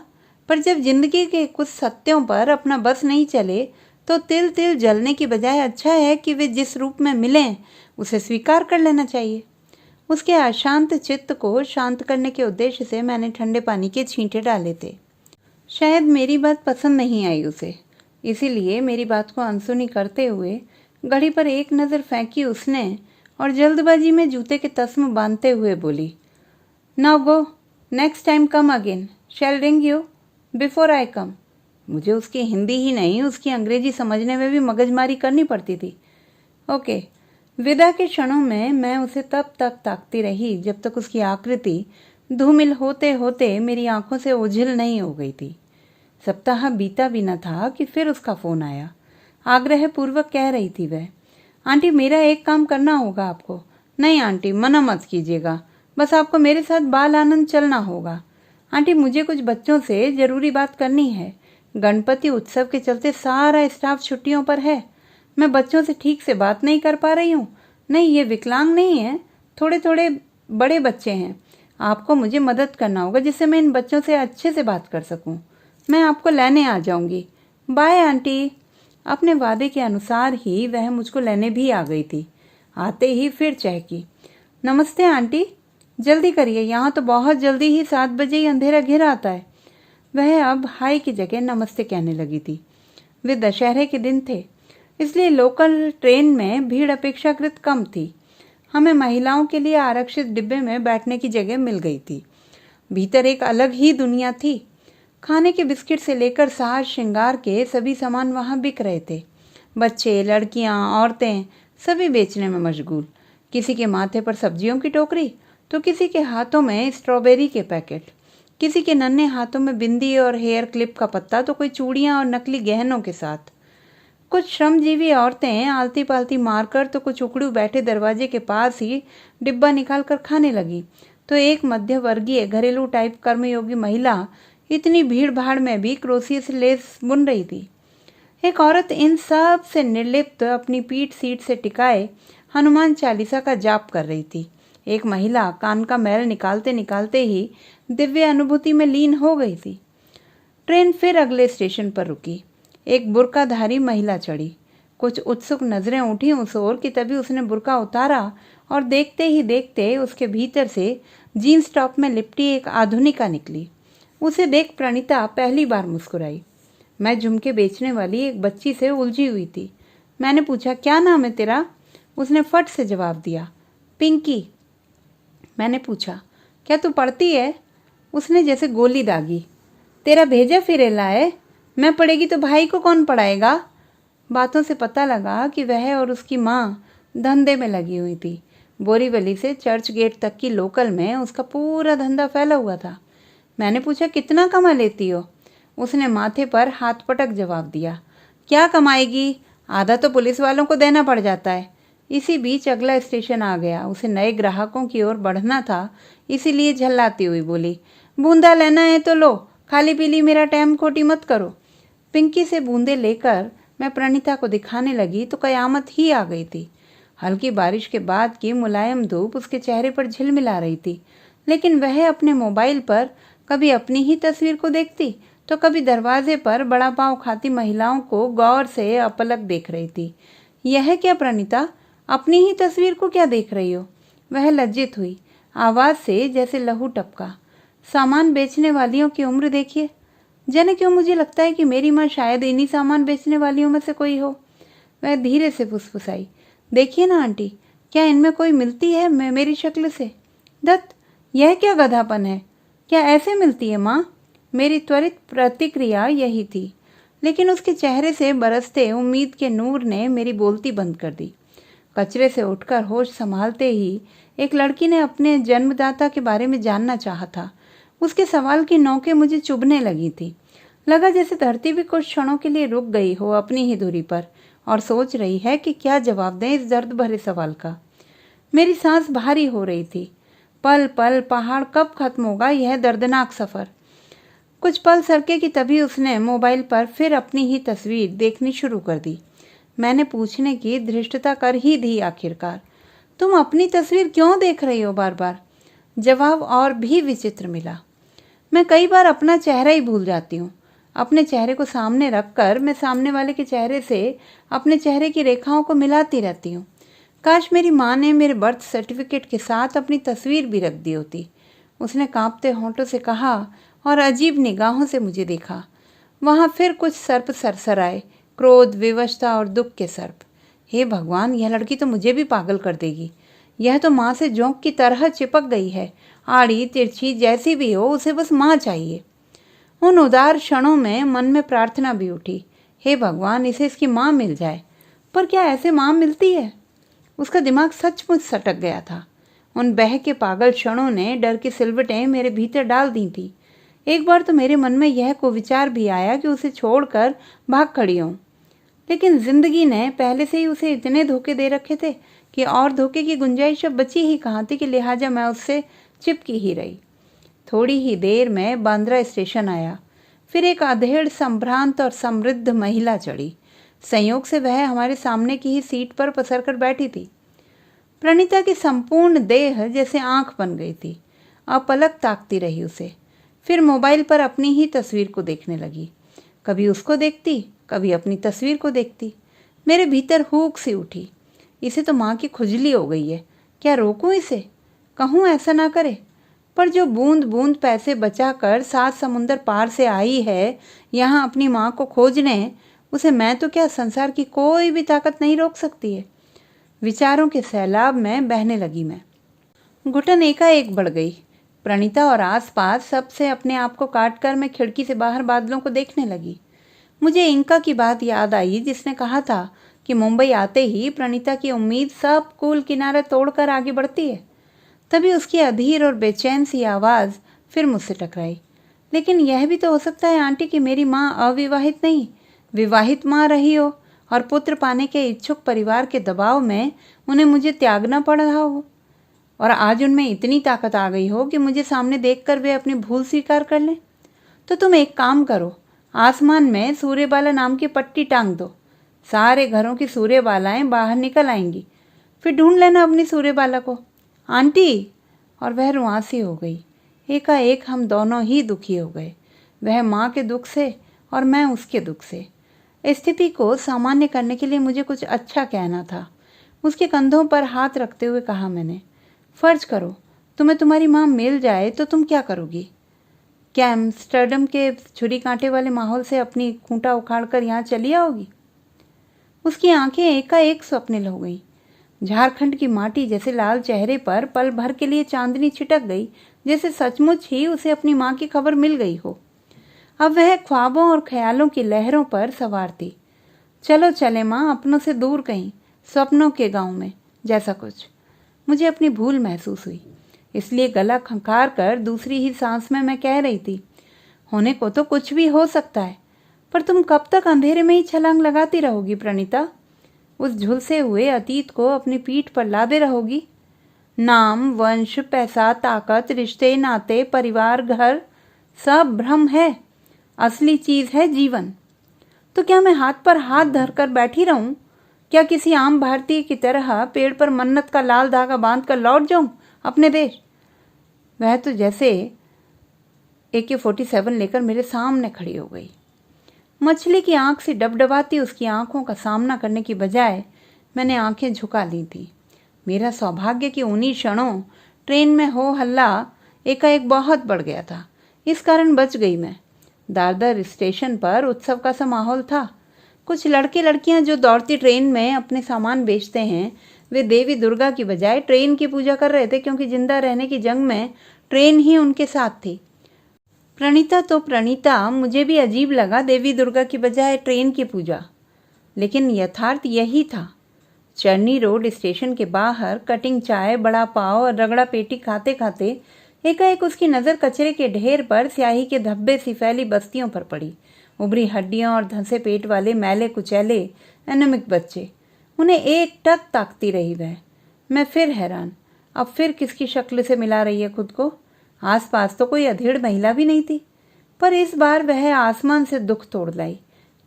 पर जब जिंदगी के कुछ सत्यों पर अपना बस नहीं चले तो तिल तिल जलने की बजाय अच्छा है कि वे जिस रूप में मिलें उसे स्वीकार कर लेना चाहिए। उसके अशांत चित्त को शांत करने के उद्देश्य से मैंने ठंडे पानी के छींटे डाले थे। शायद मेरी बात पसंद नहीं आई उसे, इसीलिए मेरी बात को अनसुनी करते हुए घड़ी पर एक नज़र फेंकी उसने और जल्दबाजी में जूते के तस्म बांधते हुए बोली, now go, next time come again, shall ring you before I come. मुझे उसकी हिंदी ही नहीं, उसकी अंग्रेजी समझने में भी मगजमारी करनी पड़ती थी। ओके। विदा के क्षणों में मैं उसे तब तक ताकती रही जब तक उसकी आकृति धूमिल होते होते मेरी आंखों से ओझल नहीं हो गई थी। सप्ताह बीता भी न था कि फिर उसका फोन आया। आग्रह पूर्वक कह रही थी वह, आंटी मेरा एक काम करना होगा आपको। नहीं आंटी, मना मत कीजिएगा, बस आपको मेरे साथ बाल आनंद चलना होगा। आंटी मुझे कुछ बच्चों से जरूरी बात करनी है। गणपति उत्सव के चलते सारा स्टाफ छुट्टियों पर है। मैं बच्चों से ठीक से बात नहीं कर पा रही हूँ। नहीं, ये विकलांग नहीं है, थोड़े थोड़े बड़े बच्चे हैं। आपको मुझे मदद करना होगा जिससे मैं इन बच्चों से अच्छे से बात कर सकूं। मैं आपको लेने आ जाऊंगी। Bye aunty. अपने वादे के अनुसार ही वह मुझको लेने भी आ गई थी। आते ही फिर चहकी, नमस्ते आंटी, जल्दी करिए, यहाँ तो बहुत जल्दी ही 7 बजे ही अंधेरा घिर आता है। वह अब हाय की जगह नमस्ते कहने लगी थी। वे दशहरे के दिन थे, इसलिए लोकल ट्रेन में भीड़ अपेक्षाकृत कम थी। हमें महिलाओं के लिए आरक्षित डिब्बे में बैठने की जगह मिल गई थी। भीतर एक अलग ही दुनिया थी। खाने के बिस्किट से लेकर साज श्रृंगार के सभी सामान वहां बिक रहे थे। बच्चे, लड़कियां, औरतें सभी बेचने में मशगूल। किसी के माथे पर सब्जियों की टोकरी तो किसी के हाथों में स्ट्रॉबेरी के पैकेट। किसी के नन्हे हाथों में बिंदी और हेयर क्लिप का पत्ता, तो कोई चूड़ियां और नकली गहनों के साथ। कुछ श्रमजीवी औरतें आलती पालती मारकर, तो कुछ उकड़ू बैठे दरवाजे के पास ही डिब्बा निकाल कर खाने लगी, तो एक मध्य वर्गीय घरेलू टाइप कर्मयोगी महिला इतनी भीड़ भाड़ में भी क्रोशिया से लेस बुन रही थी। एक औरत इन सब से निर्लिप्त अपनी पीठ सीट से टिकाए हनुमान चालीसा का जाप कर रही थी। एक महिला कान का मैल निकालते निकालते ही दिव्य अनुभूति में लीन हो गई थी। ट्रेन फिर अगले स्टेशन पर रुकी। एक बुर्काधारी महिला चढ़ी। कुछ उत्सुक नजरें उठी उस ओर कि तभी उसने बुर्का उतारा और देखते ही देखते उसके भीतर से जीन्स टॉप में लिपटी एक आधुनिका निकली। उसे देख प्रणीता पहली बार मुस्कुराई। मैं झुमके बेचने वाली एक बच्ची से उलझी हुई थी। मैंने पूछा, क्या नाम है तेरा? उसने फट से जवाब दिया, पिंकी। मैंने पूछा, क्या तू पढ़ती है? उसने जैसे गोली दागी। तेरा भेजा फिरेला है, मैं पढ़ेगी तो भाई को कौन पढ़ाएगा? बातों से पता लगा कि वह और उसकी माँ धंधे में लगी हुई थी। बोरीवली से चर्च गेट तक की लोकल में उसका पूरा धंधा फैला हुआ था। मैंने पूछा, कितना कमा लेती हो? उसने माथे पर हाथ पटक जवाब दिया, क्या कमाएगी, आधा तो पुलिस वालों को देना पड़ जाता है। इसी बीच अगला स्टेशन आ गया। उसे नए ग्राहकों की ओर बढ़ना था, इसीलिए झल्लाती हुई बोली, बूंदा लेना है तो लो, खाली पीली मेरा टाइम खोटी मत करो। पिंकी से बूंदे लेकर मैं प्रणीता को दिखाने लगी तो कयामत ही आ गई थी। हल्की बारिश के बाद की मुलायम धूप उसके चेहरे पर झिलमिला रही थी, लेकिन वह अपने मोबाइल पर कभी अपनी ही तस्वीर को देखती तो कभी दरवाजे पर बड़ा पाव खाती महिलाओं को गौर से अपलक देख रही थी। यह क्या प्रणीता, अपनी ही तस्वीर को क्या देख रही हो? वह लज्जित हुई। आवाज से जैसे लहू टपका। सामान बेचने वालियों की उम्र देखिए। जाने क्यों मुझे लगता है कि मेरी माँ शायद इन्हीं सामान बेचने वालियों में से कोई हो। वह धीरे से फुसफुसाई, देखिए ना आंटी, क्या इनमें कोई मिलती है मेरी शक्ल से? दत्त, यह क्या गधापन है, क्या ऐसे मिलती है माँ? मेरी त्वरित प्रतिक्रिया यही थी, लेकिन उसके चेहरे से बरसते उम्मीद के नूर ने मेरी बोलती बंद कर दी। कचरे से उठकर होश संभालते ही एक लड़की ने अपने जन्मदाता के बारे में जानना चाहा था। उसके सवाल की नोकें मुझे चुभने लगी थी। लगा जैसे धरती भी कुछ क्षणों के लिए रुक गई हो अपनी ही धुरी पर और सोच रही है कि क्या जवाब दें इस दर्द भरे सवाल का। मेरी सांस भारी हो रही थी। पल पल पहाड़ कब खत्म होगा यह दर्दनाक सफर। कुछ पल सरके कि तभी उसने मोबाइल पर फिर अपनी ही तस्वीर देखनी शुरू कर दी। मैंने पूछने की धृष्टता कर ही दी आखिरकार, तुम अपनी तस्वीर क्यों देख रही हो बार बार? जवाब और भी विचित्र मिला, मैं कई बार अपना चेहरा ही भूल जाती हूँ। अपने चेहरे को सामने रखकर मैं सामने वाले के चेहरे से अपने चेहरे की रेखाओं को मिलाती रहती हूँ। काश मेरी माँ ने मेरे बर्थ सर्टिफिकेट के साथ अपनी तस्वीर भी रख दी होती। उसने कांपते होंठों से कहा और अजीब निगाहों से मुझे देखा। वहाँ फिर कुछ सर्प सरसराए, क्रोध, विवशता और दुख के सर्प। हे भगवान, यह लड़की तो मुझे भी पागल कर देगी। यह तो माँ से जोंक की तरह चिपक गई है। आड़ी तिरछी जैसी भी हो, उसे बस माँ चाहिए। उन उदार क्षणों में मन में प्रार्थना भी उठी, हे भगवान, इसे इसकी माँ मिल जाए। पर क्या ऐसे माँ मिलती है? उसका दिमाग सचमुच सटक गया था। उन बह के पागल क्षणों ने डर की सिलवटें मेरे भीतर डाल दी थी। एक बार तो मेरे मन में यह कुविचार भी आया कि उसे छोड़कर भाग खड़ी हूँ, लेकिन जिंदगी ने पहले से ही उसे इतने धोखे दे रखे थे कि और धोखे की गुंजाइश अब बची ही कहाँ थी, कि लिहाजा मैं उससे चिपकी ही रही। थोड़ी ही देर में बांद्रा स्टेशन आया। फिर एक अधेड़, संभ्रांत और समृद्ध महिला चढ़ी। संयोग से वह हमारे सामने की ही सीट पर पसर कर बैठी थी। प्रणीता की संपूर्ण देह जैसे आंख बन गई थी। अपलक ताकती रही उसे, फिर मोबाइल पर अपनी ही तस्वीर को देखने लगी। कभी उसको देखती, कभी अपनी तस्वीर को देखती। मेरे भीतर हुक सी उठी, इसे तो माँ की खुजली हो गई है, क्या रोकूं इसे? कहूँ ऐसा ना करे? पर जो बूंद बूंद पैसे बचाकर 7 समुंदर पार से आई है यहाँ अपनी माँ को खोजने, उसे मैं तो क्या, संसार की कोई भी ताकत नहीं रोक सकती है। विचारों के सैलाब में बहने लगी मैं। घुटन एकाएक बढ़ गई। प्रणीता और आसपास सबसे अपने आप को काटकर मैं खिड़की से बाहर बादलों को देखने लगी। मुझे इंका की बात याद आई जिसने कहा था कि मुंबई आते ही प्रणीता की उम्मीद सब कूल किनारे तोड़कर आगे बढ़ती है। तभी उसकी अधीर और बेचैन सी आवाज़ फिर मुझसे टकराई, लेकिन यह भी तो हो सकता है आंटी कि मेरी माँ अविवाहित नहीं, विवाहित माँ रही हो और पुत्र पाने के इच्छुक परिवार के दबाव में उन्हें मुझे त्यागना पड़ रहा हो, और आज उनमें इतनी ताकत आ गई हो कि मुझे सामने देखकर वे अपनी भूल स्वीकार कर लें। तो तुम एक काम करो, आसमान में सूर्यबाला नाम की पट्टी टांग दो। सारे घरों की सूर्यबालाएं बाहर निकल आएंगी, फिर ढूंढ लेना अपनी सूर्यबाला को। आंटी, और वह रुआंसी हो गई। एकाएक हम दोनों ही दुखी हो गए, वह माँ के दुख से और मैं उसके दुख से। स्थिति को सामान्य करने के लिए मुझे कुछ अच्छा कहना था। उसके कंधों पर हाथ रखते हुए कहा मैंने, फर्ज करो तुम्हें तुम्हारी माँ मिल जाए तो तुम क्या करोगी? क्या एम्स्टर्डम के छुरी कांटे वाले माहौल से अपनी खूंटा उखाड़कर यहाँ चली आओगी? उसकी आंखें एकाएक स्वप्निल हो गईं। झारखंड की माटी जैसे लाल चेहरे पर पल भर के लिए चांदनी छिटक गई, जैसे सचमुच ही उसे अपनी माँ की खबर मिल गई हो। अब वह ख्वाबों और ख्यालों की लहरों पर सवार थी। चलो चले माँ, अपनों से दूर कहीं, स्वप्नों के गांव में, जैसा कुछ। मुझे अपनी भूल महसूस हुई, इसलिए गला खंखार कर दूसरी ही सांस में मैं कह रही थी, होने को तो कुछ भी हो सकता है, पर तुम कब तक अंधेरे में ही छलांग लगाती रहोगी प्रणीता? उस झुलसे हुए अतीत को अपनी पीठ पर लादे रहोगी? नाम, वंश, पैसा, ताकत, रिश्ते, नाते, परिवार, घर, सब भ्रम है। असली चीज है जीवन। तो क्या मैं हाथ पर हाथ धरकर बैठी रहूं? क्या किसी आम भारतीय की तरह पेड़ पर मन्नत का लाल धागा बांधकर लौट जाऊं अपने देश? वह तो जैसे AK-47 लेकर मेरे सामने खड़ी हो गई। मछली की आंख से डबडबाती उसकी आंखों का सामना करने की बजाय मैंने आंखें झुका ली थी। मेरा सौभाग्य कि उन्हीं क्षणों ट्रेन में हो हल्ला एकाएक बहुत बढ़ गया था, इस कारण बच गई मैं। दादर स्टेशन पर उत्सव का सा माहौल था। कुछ लड़के लड़कियां जो दौड़ती ट्रेन में अपने सामान बेचते हैं, वे देवी दुर्गा की बजाय ट्रेन की पूजा कर रहे थे, क्योंकि जिंदा रहने की जंग में ट्रेन ही उनके साथ थी। प्रणीता, मुझे भी अजीब लगा देवी दुर्गा की बजाय ट्रेन की पूजा, लेकिन यथार्थ यही था। चरनी रोड स्टेशन के बाहर कटिंग चाय, बड़ा पाव और रगड़ा पेटी खाते खाते एकाएक उसकी नज़र कचरे के ढेर पर स्याही के धब्बे सी फैली बस्तियों पर पड़ी। उभरी हड्डियों और धंसे पेट वाले मैले कुचैले एनेमिक बच्चे, उन्हें एक टक ताकती रही वह। मैं फिर हैरान, अब फिर किसकी शक्ल से मिला रही है खुद को? आसपास तो कोई अधेड़ महिला भी नहीं थी, पर इस बार वह आसमान से दुख तोड़ लाई।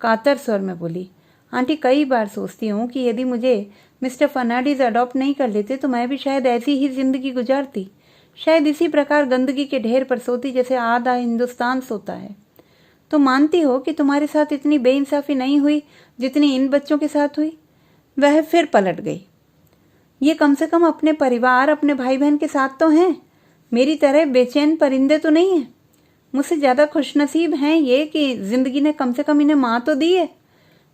कातर स्वर में बोली, आंटी, कई बार सोचती हूँ कि यदि मुझे मिस्टर फर्नांडीज अडॉप्ट नहीं कर लेते तो मैं भी शायद ऐसी ही जिंदगी गुजारती, शायद इसी प्रकार गंदगी के ढेर पर सोती जैसे आधा हिंदुस्तान सोता है। तो मानती हो कि तुम्हारे साथ इतनी बेइंसाफी नहीं हुई जितनी इन बच्चों के साथ हुई? वह फिर पलट गई। ये कम से कम अपने परिवार, अपने भाई बहन के साथ तो हैं, मेरी तरह बेचैन परिंदे तो नहीं हैं। मुझसे ज़्यादा खुशनसीब हैं ये कि जिंदगी ने कम से कम इन्हें माँ तो दी है।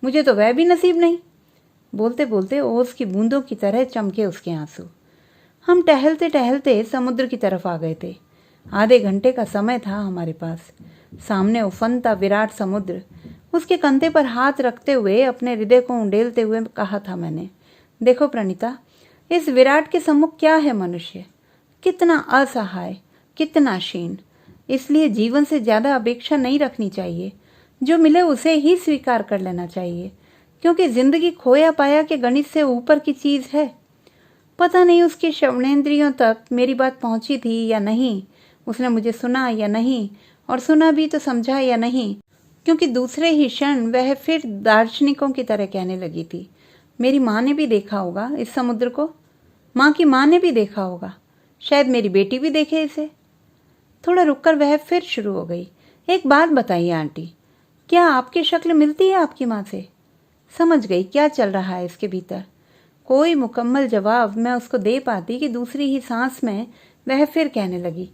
मुझे तो वह भी नसीब नहीं। बोलते बोलते ओस की बूंदों की तरह चमके उसके आंसू। हम टहलते टहलते समुद्र की तरफ आ गए थे। आधे घंटे का समय था हमारे पास। सामने उफनता विराट समुद्र। उसके कंधे पर हाथ रखते हुए अपने हृदय को उंडेलते हुए कहा था मैंने, देखो प्रणीता, इस विराट के सम्मुख क्या है मनुष्य? कितना असहाय, कितना क्षीण। इसलिए जीवन से ज्यादा अपेक्षा नहीं रखनी चाहिए। जो मिले उसे ही स्वीकार कर लेना चाहिए, क्योंकि जिंदगी खोया पाया के गणित से ऊपर की चीज है। पता नहीं उसकी श्रवणेंद्रियों तक मेरी बात पहुंची थी या नहीं, उसने मुझे सुना या नहीं, और सुना भी तो समझा या नहीं, क्योंकि दूसरे ही क्षण वह फिर दार्शनिकों की तरह कहने लगी थी, मेरी माँ ने भी देखा होगा इस समुद्र को, माँ की माँ ने भी देखा होगा, शायद मेरी बेटी भी देखे इसे। थोड़ा रुककर वह फिर शुरू हो गई, एक बात बताइए आंटी, क्या आपकी शक्ल मिलती है आपकी माँ से? समझ गई क्या चल रहा है इसके भीतर। कोई मुकम्मल जवाब मैं उसको दे पाती कि दूसरी ही सांस में वह फिर कहने लगी,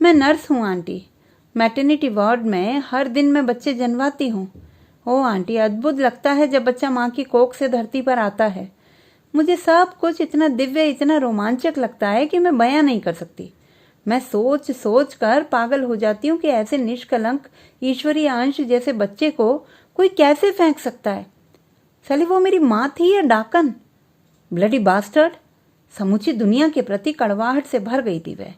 मैं नर्स हूँ आंटी, मैटरनिटी वार्ड में हर दिन मैं बच्चे जन्माती हूँ। ओ आंटी, अद्भुत लगता है जब बच्चा माँ की कोख से धरती पर आता है। मुझे सब कुछ इतना दिव्य, इतना रोमांचक लगता है कि मैं बयां नहीं कर सकती। मैं सोच सोच कर पागल हो जाती हूँ कि ऐसे निष्कलंक ईश्वरीय अंश जैसे बच्चे को कोई कैसे फेंक सकता है। साली वो मेरी माँ थी या डाकन? Bloody bastard. समूची दुनिया के प्रति कड़वाहट से भर गई थी वह।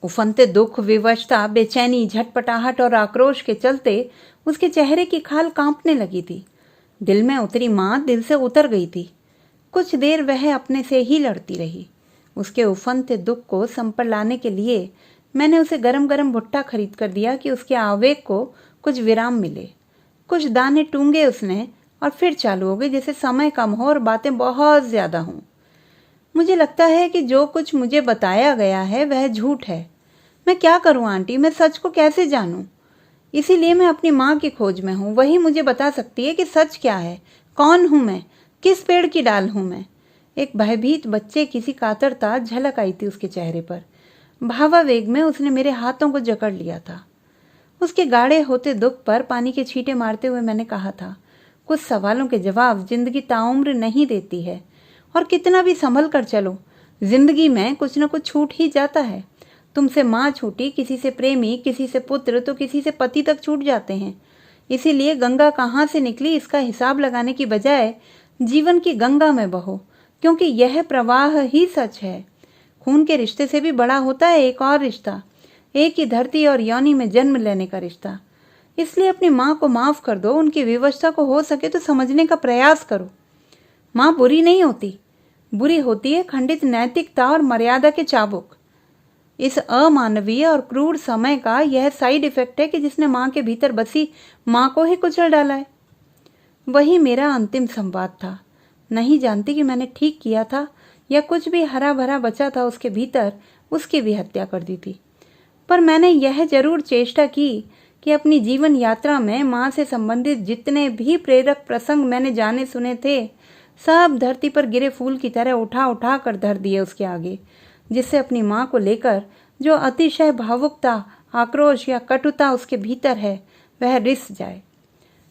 उफनते दुख, विवशता, बेचैनी, झटपटाहट और आक्रोश के चलते उसके चेहरे की खाल कांपने लगी थी। दिल में उतरी माँ दिल से उतर गई थी। कुछ देर वह अपने से ही लड़ती रही। उसके उफनते दुख को संपर लाने के लिए मैंने उसे गरम गरम भुट्टा खरीद कर दिया कि उसके आवेग को कुछ विराम मिले। कुछ दाने टूंगे उसने और फिर चालू हो गई जैसे समय कम हो और बातें बहुत ज्यादा हों। मुझे लगता है कि जो कुछ मुझे बताया गया है वह झूठ है। मैं क्या करूं आंटी, मैं सच को कैसे जानूं? इसीलिए मैं अपनी माँ की खोज में हूँ। वही मुझे बता सकती है कि सच क्या है, कौन हूँ मैं, किस पेड़ की डाल हूँ मैं। एक भयभीत बच्चे किसी कातरता झलक आई थी उसके चेहरे पर। भावावेग में उसने मेरे हाथों को जकड़ लिया था। उसके गाढ़े होते दुख पर पानी के छींटे मारते हुए मैंने कहा था, कुछ सवालों के जवाब जिंदगी ताउम्र नहीं देती है, और कितना भी संभल कर चलो जिंदगी में कुछ न कुछ छूट ही जाता है। तुमसे माँ छूटी, किसी से प्रेमी, किसी से पुत्र, तो किसी से पति तक छूट जाते हैं। इसीलिए गंगा कहाँ से निकली इसका हिसाब लगाने की बजाय जीवन की गंगा में बहो, क्योंकि यह प्रवाह ही सच है। खून के रिश्ते से भी बड़ा होता है एक और रिश्ता, एक ही धरती और योनि में जन्म लेने का रिश्ता। इसलिए अपनी माँ को माफ कर दो, उनकी विवशता को हो सके तो समझने का प्रयास करो। माँ बुरी नहीं होती, बुरी होती है खंडित नैतिकता और मर्यादा के चाबुक। इस अमानवीय और क्रूर समय का यह साइड इफेक्ट है कि जिसने माँ के भीतर बसी माँ को ही कुचल डाला है। वही मेरा अंतिम संवाद था। नहीं जानती कि मैंने ठीक किया था या कुछ भी हरा भरा बचा था उसके भीतर उसकी भी हत्या कर दी थी। पर मैंने यह जरूर चेष्टा की कि अपनी जीवन यात्रा में माँ से संबंधित जितने भी प्रेरक प्रसंग मैंने जाने सुने थे, सब धरती पर गिरे फूल की तरह उठा उठा कर धर दिए उसके आगे, जिससे अपनी माँ को लेकर जो अतिशय भावुकता, आक्रोश या कटुता उसके भीतर है वह रिस जाए।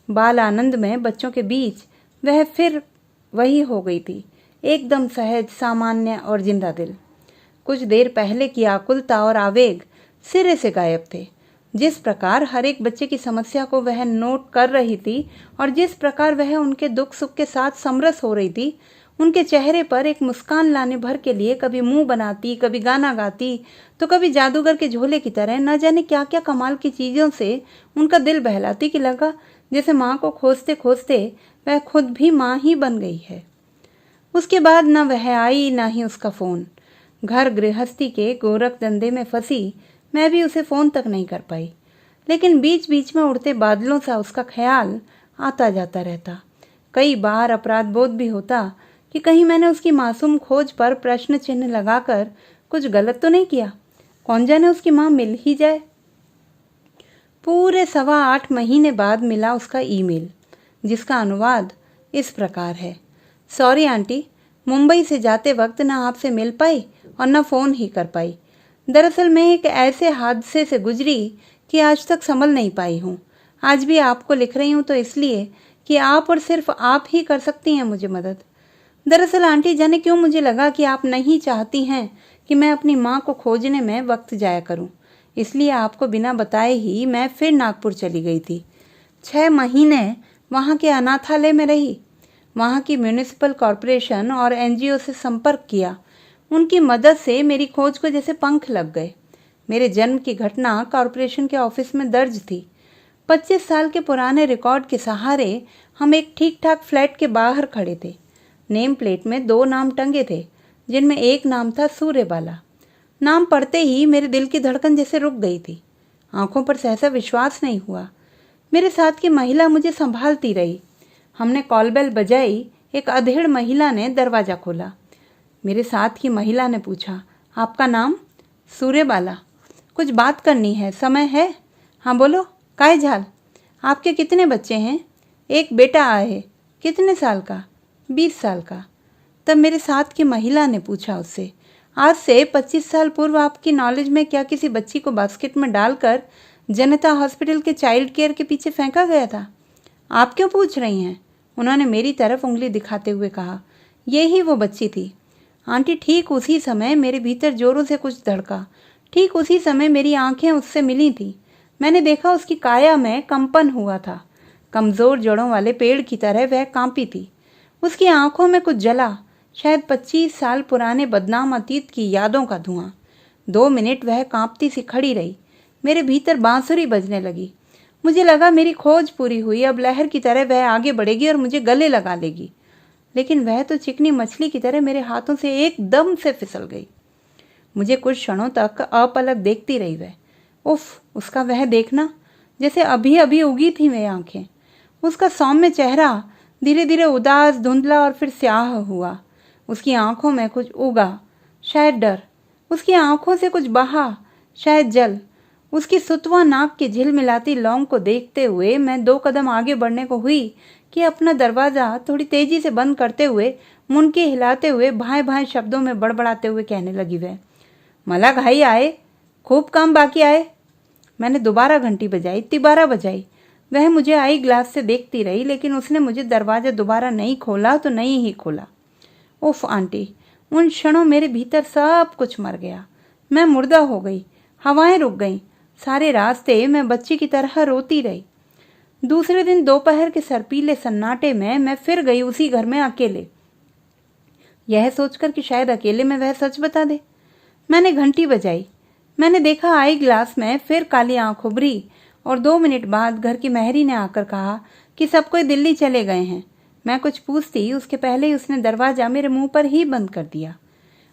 बाल आनंद में बच्चों के बीच वह फिर वही हो गई थी, एकदम सहज, सामान्य और जिंदा दिल। कुछ देर पहले की आकुलता और आवेग सिरे से गायब थे। जिस प्रकार हर एक बच्चे की समस्या को वह नोट कर रही थी और जिस प्रकार वह उनके दुख सुख के साथ समरस हो रही थी, उनके चेहरे पर एक मुस्कान लाने भर के लिए कभी मुंह बनाती, कभी गाना गाती, तो कभी जादूगर के झोले की तरह न जाने क्या क्या कमाल की चीजों से उनका दिल बहलाती कि लगा जैसे माँ को खोजते खोजते वह खुद भी माँ ही बन गई है। उसके बाद न वह आई न ही उसका फोन। घर गृहस्थी के गोरख धंधे में फंसी मैं भी उसे फोन तक नहीं कर पाई, लेकिन बीच बीच में उड़ते बादलों सा उसका ख्याल आता जाता रहता। कई बार अपराध बोध भी होता कि कहीं मैंने उसकी मासूम खोज पर प्रश्न चिन्ह लगाकर कुछ गलत तो नहीं किया। कौन जाने उसकी माँ मिल ही जाए। पूरे 8.25 महीने बाद मिला उसका ईमेल, जिसका अनुवाद इस प्रकार है। सॉरी आंटी, मुंबई से जाते वक्त न आपसे मिल पाई और न फोन ही कर पाई। दरअसल मैं एक ऐसे हादसे से गुजरी कि आज तक संभल नहीं पाई हूँ। आज भी आपको लिख रही हूँ तो इसलिए कि आप और सिर्फ आप ही कर सकती हैं मुझे मदद। दरअसल आंटी, जाने क्यों मुझे लगा कि आप नहीं चाहती हैं कि मैं अपनी माँ को खोजने में वक्त जाया करूँ, इसलिए आपको बिना बताए ही मैं फिर नागपुर चली गई थी। 6 महीने वहाँ के अनाथालय में रही। वहाँ की म्यूनिसिपल कॉरपोरेशन और एनजीओ से संपर्क किया। उनकी मदद से मेरी खोज को जैसे पंख लग गए। मेरे जन्म की घटना कॉरपोरेशन के ऑफिस में दर्ज थी। 25 साल के पुराने रिकॉर्ड के सहारे हम एक ठीक ठाक फ्लैट के बाहर खड़े थे। नेम प्लेट में 2 नाम टंगे थे, जिनमें एक नाम था सूर्यबाला। नाम पढ़ते ही मेरे दिल की धड़कन जैसे रुक गई थी। आंखों पर सहसा विश्वास नहीं हुआ। मेरे साथ की महिला मुझे संभालती रही। हमने कॉल बेल बजाई। एक अधेड़ महिला ने दरवाजा खोला। मेरे साथ की महिला ने पूछा, आपका नाम? सूर्यबाला। कुछ बात करनी है, समय है? हाँ बोलो, काय झाल? आपके कितने बच्चे हैं? एक बेटा आया है। कितने साल का? 20 साल का। तब मेरे साथ की महिला ने पूछा उससे, आज से 25 साल पूर्व आपकी नॉलेज में क्या किसी बच्ची को बास्केट में डालकर जनता हॉस्पिटल के चाइल्ड केयर के पीछे फेंका गया था? आप क्यों पूछ रही हैं? उन्होंने मेरी तरफ उंगली दिखाते हुए कहा। यही वो बच्ची थी आंटी। ठीक उसी समय मेरे भीतर जोरों से कुछ धड़का। ठीक उसी समय मेरी आंखें उससे मिली थी। मैंने देखा उसकी काया में कंपन हुआ था। कमजोर जड़ों वाले पेड़ की तरह वह कांपी थी। उसकी आंखों में कुछ जला, शायद 25 साल पुराने बदनाम अतीत की यादों का धुआं। 2 मिनट वह कांपती सी खड़ी रही। मेरे भीतर बांसुरी बजने लगी। मुझे लगा मेरी खोज पूरी हुई, अब लहर की तरह वह आगे बढ़ेगी और मुझे गले लगा लेगी। लेकिन वह तो चिकनी मछली की तरह मेरे हाथों से एकदम से फिसल गई। मुझे कुछ क्षणों तक अपलक देखती रही वह। उफ, उसका वह देखना, जैसे अभी अभी उगी थी वह आंखें। उसका सौम्य चेहरा धीरे धीरे उदास, धुंधला और फिर स्याह हुआ। उसकी आंखों में कुछ उगा, शायद डर। उसकी आंखों से कुछ बहा, शायद जल। उसकी सुतवा नाक की झिलमिलाती लौंग को देखते हुए मैं 2 कदम आगे बढ़ने को हुई कि अपना दरवाजा थोड़ी तेजी से बंद करते हुए, मुंडकी हिलाते हुए, भाए भाए शब्दों में बड़बड़ाते हुए कहने लगी वह, मला घाई आए, खूब काम बाकी आए। मैंने दोबारा घंटी बजाई, तिबारा बजाई। वह मुझे आई ग्लास से देखती रही, लेकिन उसने मुझे दरवाजा दोबारा नहीं खोला तो नहीं ही खोला। उफ आंटी, उन क्षणों मेरे भीतर सब कुछ मर गया। मैं मुर्दा हो गई। हवाएं रुक गईं। सारे रास्ते मैं बच्ची की तरह रोती रही। दूसरे दिन दोपहर के सर्पीले सन्नाटे में मैं फिर गई उसी घर में अकेले, यह सोचकर कि शायद अकेले में वह सच बता दे। मैंने घंटी बजाई। मैंने देखा आई ग्लास में फिर काली आंख उभरी और 2 मिनट बाद घर की मेहरी ने आकर कहा कि सब कोई दिल्ली चले गए हैं। मैं कुछ पूछती उसके पहले ही उसने दरवाजा मेरे मुंह पर ही बंद कर दिया।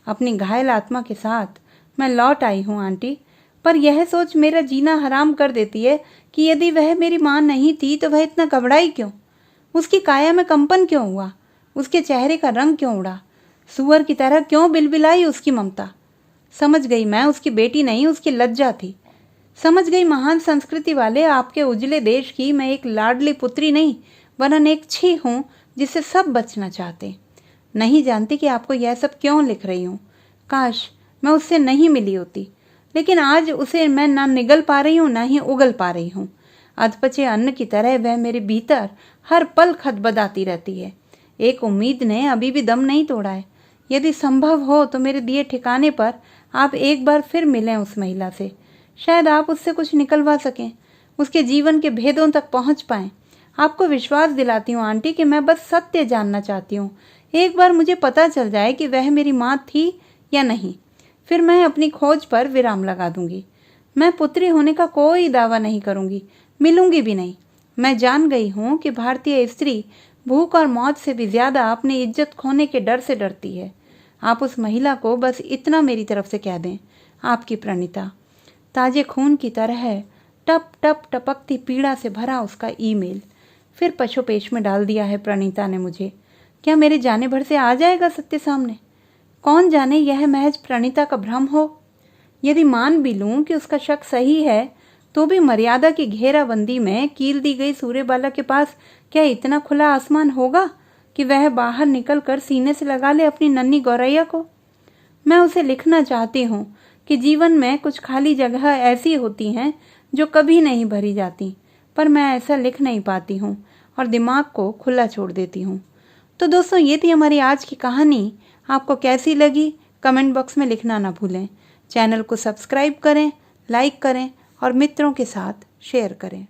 अपनी घायल आत्मा के साथ मैं लौट आई हूँ आंटी, पर यह सोच मेरा जीना हराम कर देती है कि यदि वह मेरी माँ नहीं थी तो वह इतना घबराई क्यों? उसकी काया में कंपन क्यों हुआ? उसके चेहरे का रंग क्यों उड़ा? सुअर की तरह क्यों बिलबिलाई उसकी ममता? समझ गई मैं उसकी बेटी नहीं, उसकी लज्जा थी। समझ गई महान संस्कृति वाले आपके उजले देश की मैं एक लाडली पुत्री नहीं, वरन एक छी हूँ जिससे सब बचना चाहते। नहीं जानती कि आपको यह सब क्यों लिख रही हूँ। काश मैं उससे नहीं मिली होती, लेकिन आज उसे मैं ना निगल पा रही हूँ ना ही उगल पा रही हूँ। अधपचे अन्न की तरह वह मेरे भीतर हर पल खदबदाती रहती है। एक उम्मीद ने अभी भी दम नहीं तोड़ा है। यदि संभव हो तो मेरे दिए ठिकाने पर आप एक बार फिर मिलें उस महिला से। शायद आप उससे कुछ निकलवा सकें, उसके जीवन के भेदों तक पहुंच पाएं। आपको विश्वास दिलाती हूँ आंटी कि मैं बस सत्य जानना चाहती हूँ। एक बार मुझे पता चल जाए कि वह मेरी माँ थी या नहीं, फिर मैं अपनी खोज पर विराम लगा दूंगी। मैं पुत्री होने का कोई दावा नहीं करूंगी, मिलूंगी भी नहीं। मैं जान गई हूँ कि भारतीय स्त्री भूख और मौत से भी ज्यादा अपनी इज्जत खोने के डर से डरती है। आप उस महिला को बस इतना मेरी तरफ से कह दें, आपकी प्रणीता। ताजे खून की तरह टप टप टपकती पीड़ा से भरा उसका ईमेल फिर पशोपेश में डाल दिया है प्रणीता ने मुझे। क्या मेरे जाने भर से आ जाएगा सत्य सामने? कौन जाने यह महज प्रणीता का भ्रम हो। यदि मान भी लूं कि उसका शक सही है, तो भी मर्यादा की घेराबंदी में कील दी गई सूर्यबाला के पास क्या इतना खुला आसमान होगा कि वह बाहर निकलकर सीने से लगा ले अपनी नन्ही गौरैया को? मैं उसे लिखना चाहती हूँ कि जीवन में कुछ खाली जगह ऐसी होती हैं जो कभी नहीं भरी जाती, पर मैं ऐसा लिख नहीं पाती हूँ और दिमाग को खुला छोड़ देती हूँ। तो दोस्तों, ये थी हमारी आज की कहानी। आपको कैसी लगी कमेंट बॉक्स में लिखना ना भूलें। चैनल को सब्सक्राइब करें, लाइक करें और मित्रों के साथ शेयर करें।